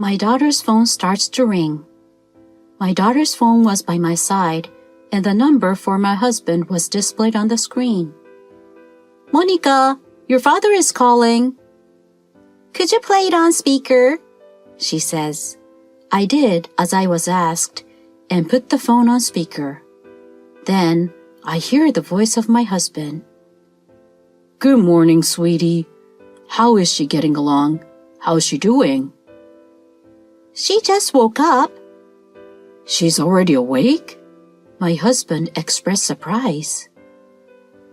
My daughter's phone starts to ring. My daughter's phone was by my side, and the number for my husband was displayed on the screen. "Monica, your father is calling." "Could you play it on speaker?" she says. I did as I was asked and put the phone on speaker. Then I hear the voice of my husband. "Good morning, sweetie. How is she getting along? How's she doing?" "She just woke up." "She's already awake?" My husband expressed surprise.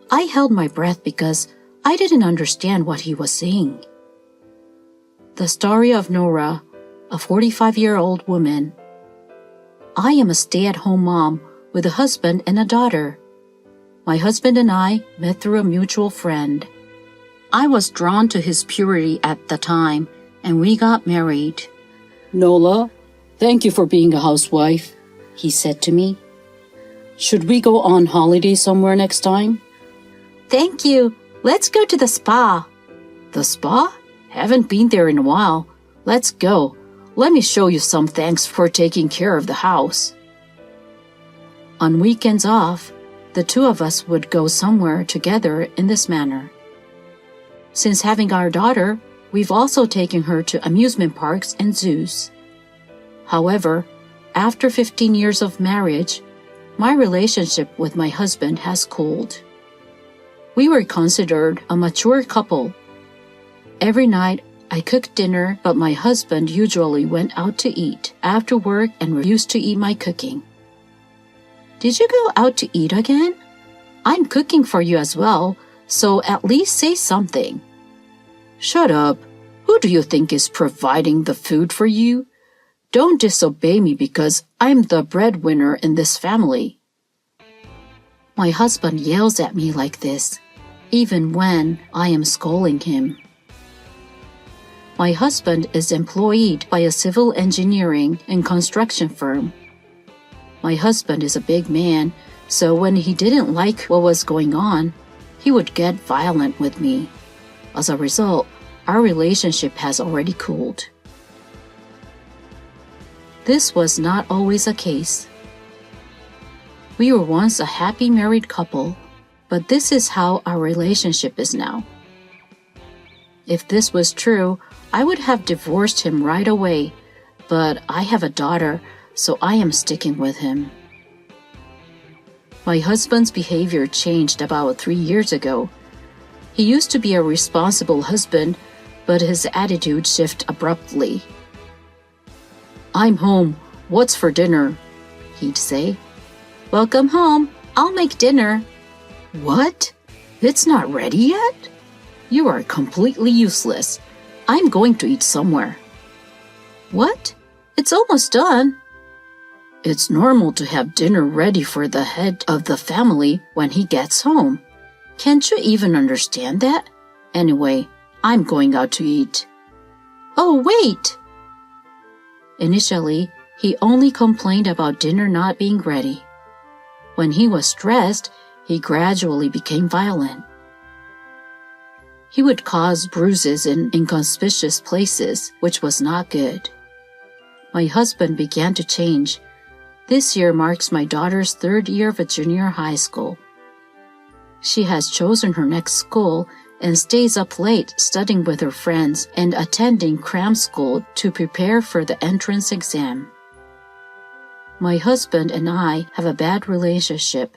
I held my breath because I didn't understand what he was saying. The story of Nora, a 45-year-old woman. I am a stay-at-home mom with a husband and a daughter. My husband and I met through a mutual friend. I was drawn to his purity at the time, and we got married. "Nola, thank you for being a housewife," he said to me. "Should we go on holiday somewhere next time?" "Thank you. Let's go to the spa." "The spa? Haven't been there in a while. Let's go. Let me show you some thanks for taking care of the house." On weekends off, the two of us would go somewhere together in this manner. Since having our daughter, we've also taken her to amusement parks and zoos. However, after 15 years of marriage, my relationship with my husband has cooled. We were considered a mature couple. Every night, I cooked dinner, but my husband usually went out to eat after work and refused to eat my cooking. "Did you go out to eat again? I'm cooking for you as well, so at least say something." "Shut up. Who do you think is providing the food for you? Don't disobey me because I'm the breadwinner in this family." My husband yells at me like this, even when I am scolding him. My husband is employed by a civil engineering and construction firm. My husband is a big man, so when he didn't like what was going on, he would get violent with me. As a result, our relationship has already cooled. This was not always the case. We were once a happy married couple, but this is how our relationship is now. If this was true, I would have divorced him right away, but I have a daughter, so I am sticking with him. My husband's behavior changed about 3 years ago. He used to be a responsible husband, but his attitude shifted abruptly. "I'm home. What's for dinner?" he'd say. "Welcome home. I'll make dinner." "What? It's not ready yet? You are completely useless. I'm going to eat somewhere." "What? It's almost done." "It's normal to have dinner ready for the head of the family when he gets home. Can't you even understand that? Anyway, I'm going out to eat." "Oh, wait!" Initially, he only complained about dinner not being ready. When he was stressed, he gradually became violent. He would cause bruises in inconspicuous places, which was not good. My husband began to change. This year marks my daughter's 3rd year of a junior high school. She has chosen her next school and stays up late studying with her friends and attending cram school to prepare for the entrance exam. My husband and I have a bad relationship,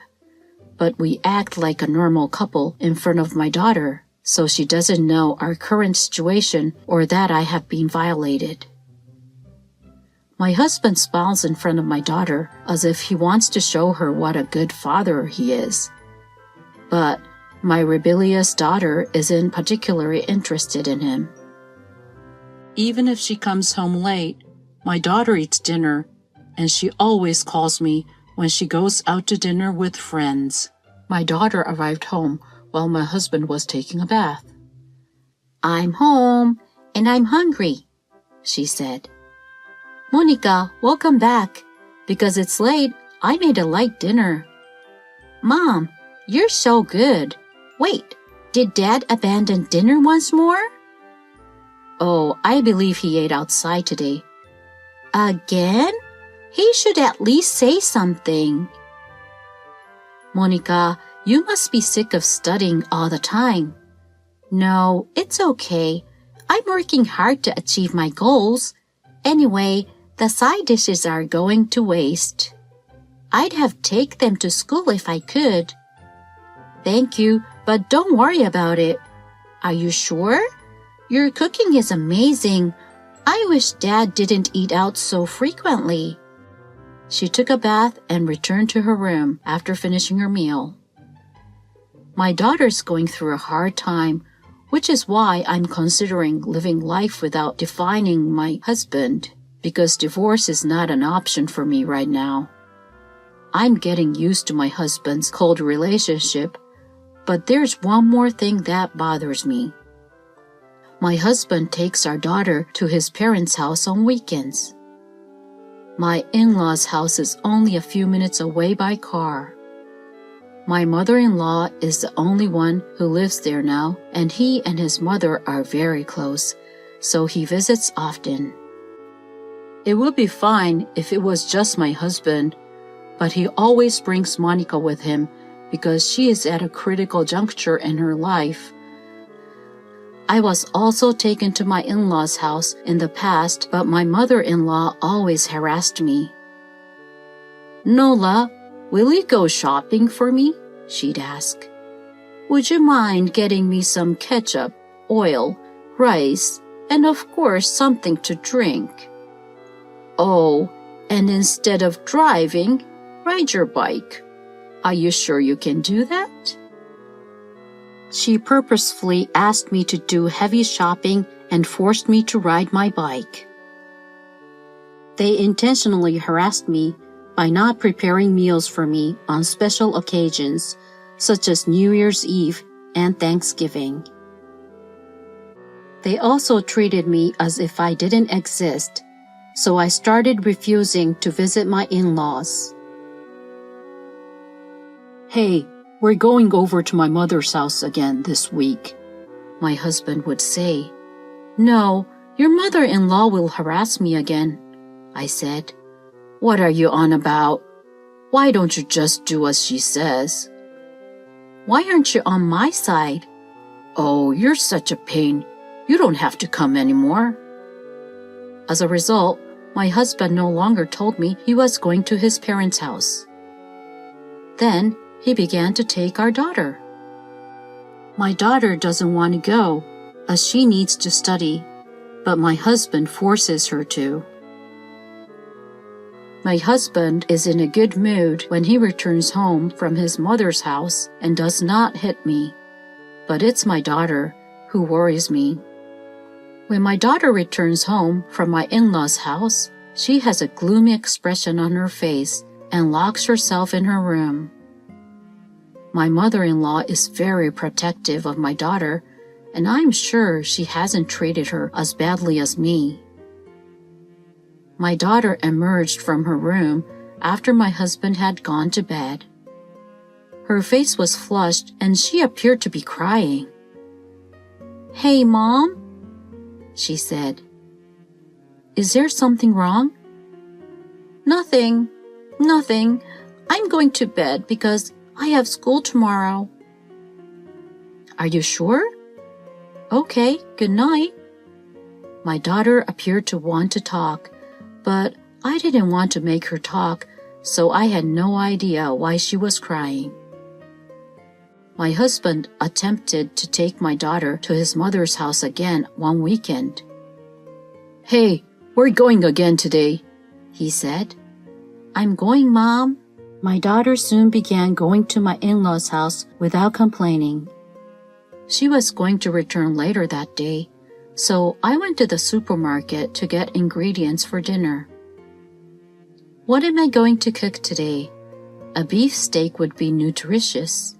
but we act like a normal couple in front of my daughter, so she doesn't know our current situation or that I have been violated. My husband smiles in front of my daughter as if he wants to show her what a good father he is. But my rebellious daughter isn't particularly interested in him. Even if she comes home late, my daughter eats dinner, and she always calls me when she goes out to dinner with friends. My daughter arrived home while my husband was taking a bath. "I'm home, and I'm hungry," she said. "Monica, welcome back. Because it's late, I made a light dinner." "Mom, you're so good. Wait, did Dad abandon dinner once more?" "Oh, I believe he ate outside today. Again? He should at least say something. Monica, you must be sick of studying all the time. No, it's okay. I'm working hard to achieve my goals. Anyway, the side dishes are going to waste. I'd have taken them to school if I could. Thank you, but don't worry about it. Are you sure? Your cooking is amazing. I wish Dad didn't eat out so frequently. She took a bath and returned to her room after finishing her meal. My daughter's going through a hard time, which is why I'm considering living life without defining my husband, because divorce is not an option for me right now. I'm getting used to my husband's cold relationship, but there's one more thing that bothers me. My husband takes our daughter to his parents' house on weekends. My in-laws' house is only a few minutes away by car. My mother-in-law is the only one who lives there now, and he and his mother are very close, so he visits often. It would be fine if it was just my husband, but he always brings Monica with him because she is at a critical juncture in her life. I was also taken to my in-laws' house in the past, but my mother-in-law always harassed me. Nola, will you go shopping for me? She'd ask. Would you mind getting me some ketchup, oil, rice, and of course something to drink? Oh, and instead of driving, ride your bike. Are you sure you can do that? She purposefully asked me to do heavy shopping and forced me to ride my bike. They intentionally harassed me by not preparing meals for me on special occasions, such as New Year's Eve and Thanksgiving. They also treated me as if I didn't exist, so I started refusing to visit my in-laws. Hey, we're going over to my mother's house again this week, my husband would say. No, your mother-in-law will harass me again, I said. What are you on about? Why don't you just do as she says? Why aren't you on my side? Oh, you're such a pain. You don't have to come anymore. As a result, my husband no longer told me he was going to his parents' house. Then he began to take our daughter. My daughter doesn't want to go, as she needs to study, but my husband forces her to. My husband is in a good mood when he returns home from his mother's house and does not hit me, but it's my daughter who worries me. When my daughter returns home from my in-laws' house, she has a gloomy expression on her face and locks herself in her room. My mother-in-law is very protective of my daughter, and I'm sure she hasn't treated her as badly as me. My daughter emerged from her room after my husband had gone to bed. Her face was flushed and she appeared to be crying. Hey, Mom, she said. Is there something wrong? Nothing. I'm going to bed because I have school tomorrow. Are you sure? Okay, good night. My daughter appeared to want to talk, but I didn't want to make her talk, so I had no idea why she was crying. My husband attempted to take my daughter to his mother's house again one weekend. Hey, we're going again today, he said. I'm going, Mom. My daughter soon began going to my in-laws' house without complaining. She was going to return later that day, so I went to the supermarket to get ingredients for dinner. What am I going to cook today? A beef steak would be nutritious.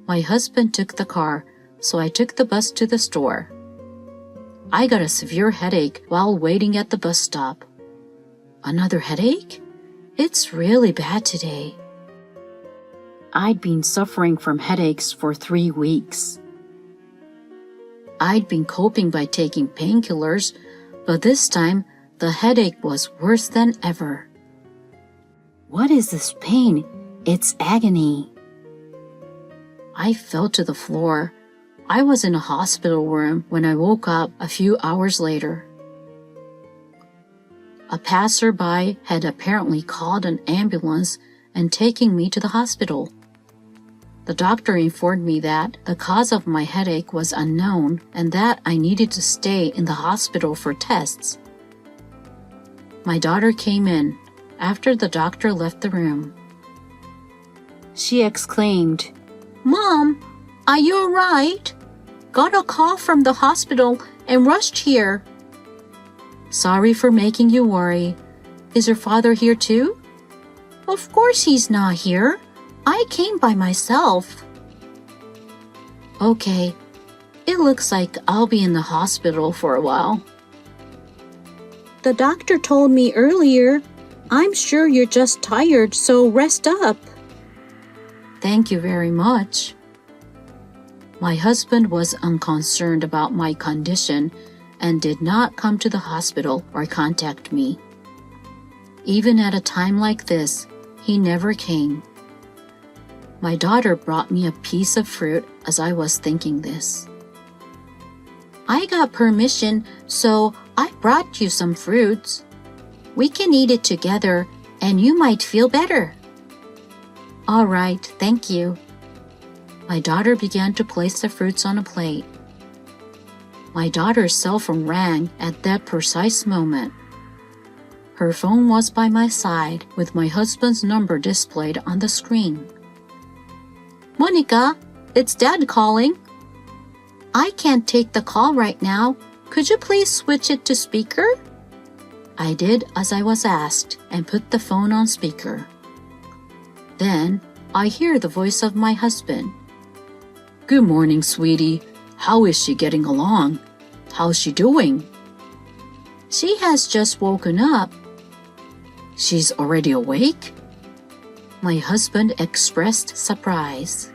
My husband took the car, so I took the bus to the store. I got a severe headache while waiting at the bus stop. Another headache? It's really bad today. I'd been suffering from headaches for 3 weeks. I'd been coping by taking painkillers, but this time The headache was worse than ever. What is this pain? It's agony. I fell to the floor. I was in a hospital room when I woke up a few hours later. A passerby had apparently called an ambulance and taken me to the hospital. The doctor informed me that the cause of my headache was unknown and that I needed to stay in the hospital for tests. My daughter came in after the doctor left the room. She exclaimed, "Mom, are you all right? Got a call from the hospital and rushed here." "Sorry for making you worry. Is your father here too?" "Of course he's not here. I came by myself." "Okay, it looks like I'll be in the hospital for a while." "The doctor told me earlier. I'm sure you're just tired, so rest up." "Thank you very much." My husband was unconcerned about my condition and did not come to the hospital or contact me. Even at a time like this, he never came. My daughter brought me a piece of fruit as I was thinking this. "I got permission, so I brought you some fruits. We can eat it together, and you might feel better." "All right, thank you." My daughter began to place the fruits on a plate. My daughter's cell phone rang at that precise moment. Her phone was by my side with my husband's number displayed on the screen. "Monica, it's Dad calling." "I can't take the call right now. Could you please switch it to speaker?" I did as I was asked and put the phone on speaker. Then I hear the voice of my husband. "Good morning, sweetie. How is she getting along? How's she doing?" "She has just woken up." "She's already awake?" My husband expressed surprise.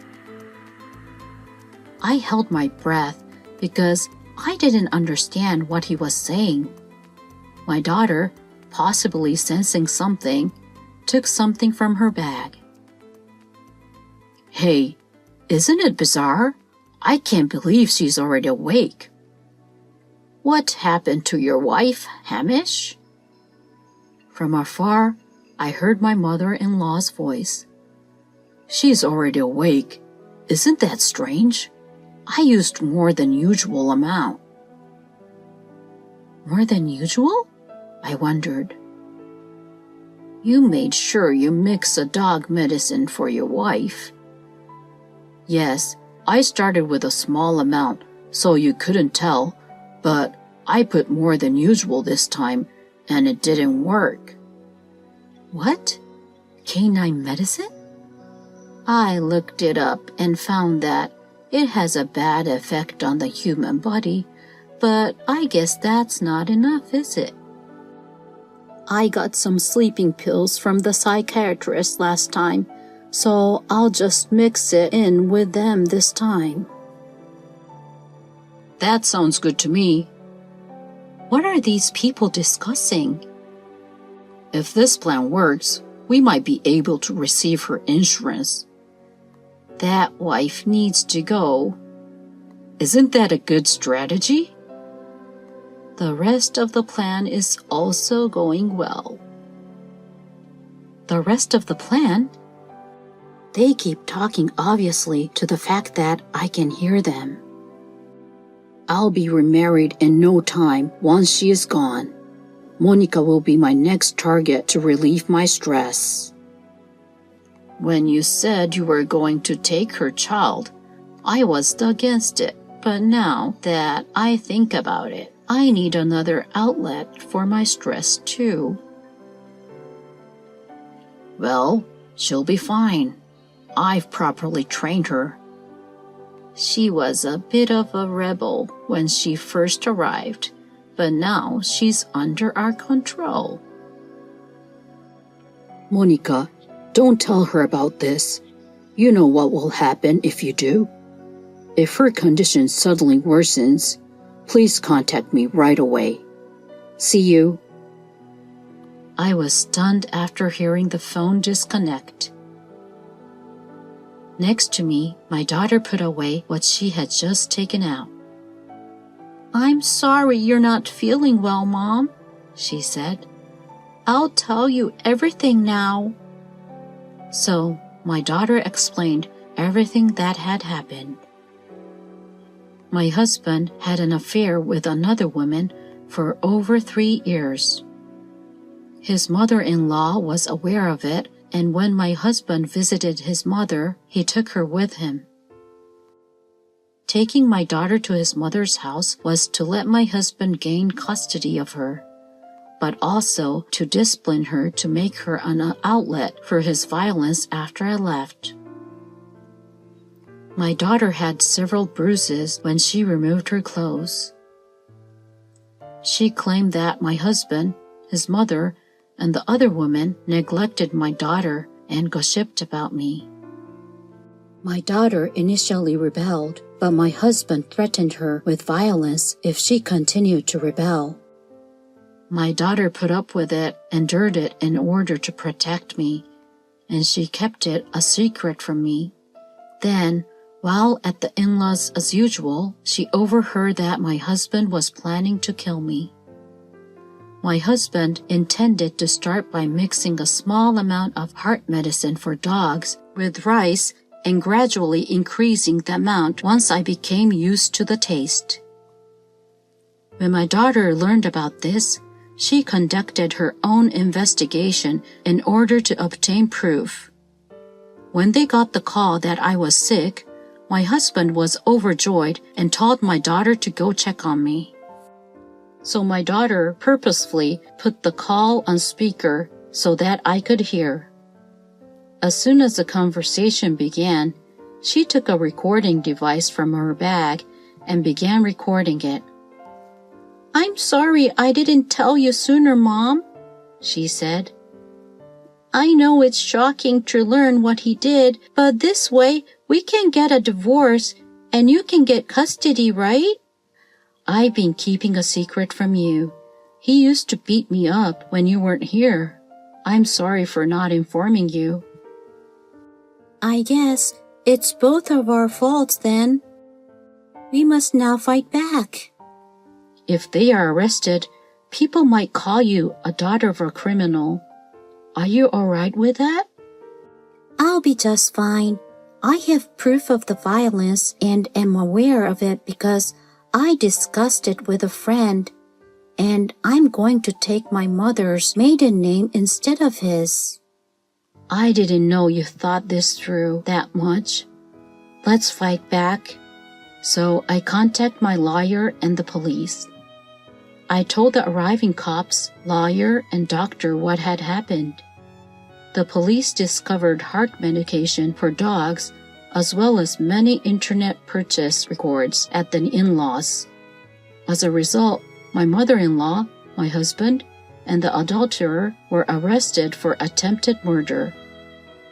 I held my breath because I didn't understand what he was saying. My daughter, possibly sensing something, took something from her bag. "Hey, isn't it bizarre? I can't believe she's already awake." "What happened to your wife, Hamish?" From afar, I heard my mother-in-law's voice. "She's already awake. Isn't that strange? I used more than usual amount." "More than usual?" I wondered. "You made sure you mix a dog medicine for your wife." "Yes, I started with a small amount, so you couldn't tell, but I put more than usual this time, and it didn't work." "What? Canine medicine?" I looked it up and found that it has a bad effect on the human body, but I guess that's not enough, is it? "I got some sleeping pills from the psychiatrist last time, so I'll just mix it in with them this time." "That sounds good to me." "What are these people discussing?" "If this plan works, we might be able to receive her insurance." "That wife needs to go." "Isn't that a good strategy?" "The rest of the plan is also going well." "The rest of the plan?" They keep talking obviously to the fact that I can hear them. "I'll be remarried in no time once she is gone. Monica will be my next target to relieve my stress." "When you said you were going to take her child, I was against it, but now that I think about it, I need another outlet for my stress too." "Well, she'll be fine. I've properly trained her." "She was a bit of a rebel when she first arrived, but now she's under our control." "Monica, don't tell her about this. You know what will happen if you do. If her condition suddenly worsens, please contact me right away. See you." I was stunned after hearing the phone disconnect. Next to me, my daughter put away what she had just taken out. "I'm sorry you're not feeling well, Mom," she said. "I'll tell you everything now." So, my daughter explained everything that had happened. My husband had an affair with another woman for over 3 years. His mother-in-law was aware of it, and when my husband visited his mother, he took her with him. Taking my daughter to his mother's house was to let my husband gain custody of her, but also to discipline her to make her an outlet for his violence after I left. My daughter had several bruises when she removed her clothes. She claimed that my husband, his mother, and the other woman neglected my daughter and gossiped about me. My daughter initially rebelled, but my husband threatened her with violence if she continued to rebel. My daughter put up with it, endured it in order to protect me, and she kept it a secret from me. Then, while at the in-laws as usual, she overheard that my husband was planning to kill me. My husband intended to start by mixing a small amount of heart medicine for dogs with rice and gradually increasing the amount once I became used to the taste. When my daughter learned about this, she conducted her own investigation in order to obtain proof. When they got the call that I was sick, my husband was overjoyed and told my daughter to go check on me. So my daughter purposefully put the call on speaker so that I could hear. As soon as the conversation began, she took a recording device from her bag and began recording it. "I'm sorry I didn't tell you sooner, Mom," she said. "I know it's shocking to learn what he did, but this way we can get a divorce and you can get custody, right? I've been keeping a secret from you. He used to beat me up when you weren't here. I'm sorry for not informing you." "I guess it's both of our faults then. We must now fight back. If they are arrested, people might call you a daughter of a criminal. Are you all right with that?" "I'll be just fine. I have proof of the violence and am aware of it because I discussed it with a friend, and I'm going to take my mother's maiden name instead of his." "I didn't know you thought this through that much. Let's fight back." So I contacted my lawyer and the police. I told the arriving cops, lawyer, and doctor what had happened. The police discovered heart medication for dogs as well as many internet purchase records at the in-laws. As a result, my mother-in-law, my husband, and the adulterer were arrested for attempted murder.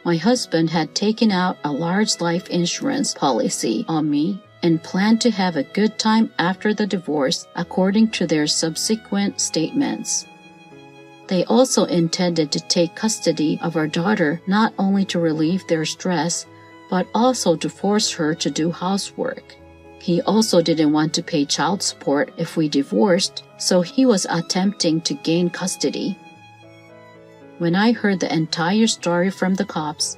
My husband had taken out a large life insurance policy on me and planned to have a good time after the divorce, according to their subsequent statements. They also intended to take custody of our daughter not only to relieve their stress, but also to force her to do housework. He also didn't want to pay child support if we divorced, so he was attempting to gain custody. When I heard the entire story from the cops,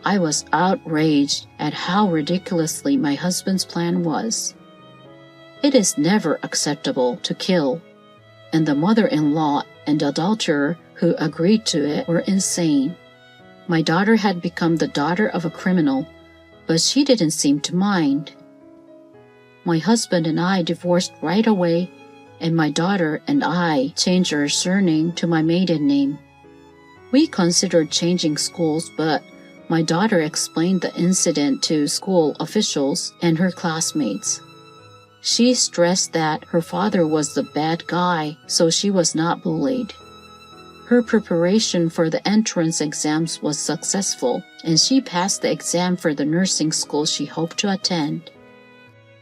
I was outraged at how ridiculously my husband's plan was. It is never acceptable to kill, and the mother-in-law and adulterer who agreed to it were insane. My daughter had become the daughter of a criminal, but she didn't seem to mind. My husband and I divorced right away, and my daughter and I changed our surname to my maiden name. We considered changing schools, but my daughter explained the incident to school officials and her classmates. She stressed that her father was the bad guy, so she was not bullied. Her preparation for the entrance exams was successful, and she passed the exam for the nursing school she hoped to attend.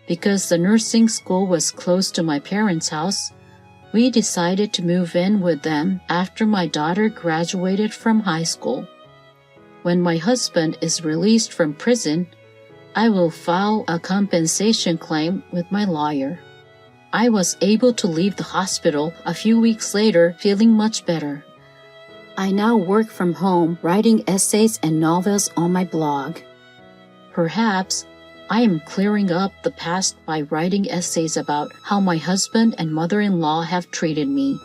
Because the nursing school was close to my parents' house, We decided to move in with them after my daughter graduated from high school. When my husband is released from prison, I will file a compensation claim with my lawyer. I was able to leave the hospital a few weeks later feeling much better. I now work from home writing essays and novels on my blog. Perhaps I am clearing up the past by writing essays about how my husband and mother-in-law have treated me,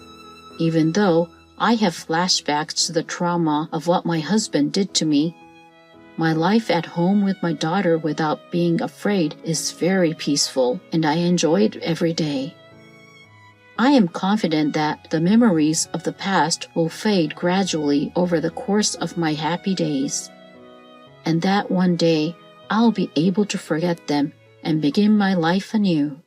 even though I have flashbacks to the trauma of what my husband did to me. My life at home with my daughter without being afraid is very peaceful, and I enjoy it every day. I am confident that the memories of the past will fade gradually over the course of my happy days, and that one day I'll be able to forget them and begin my life anew.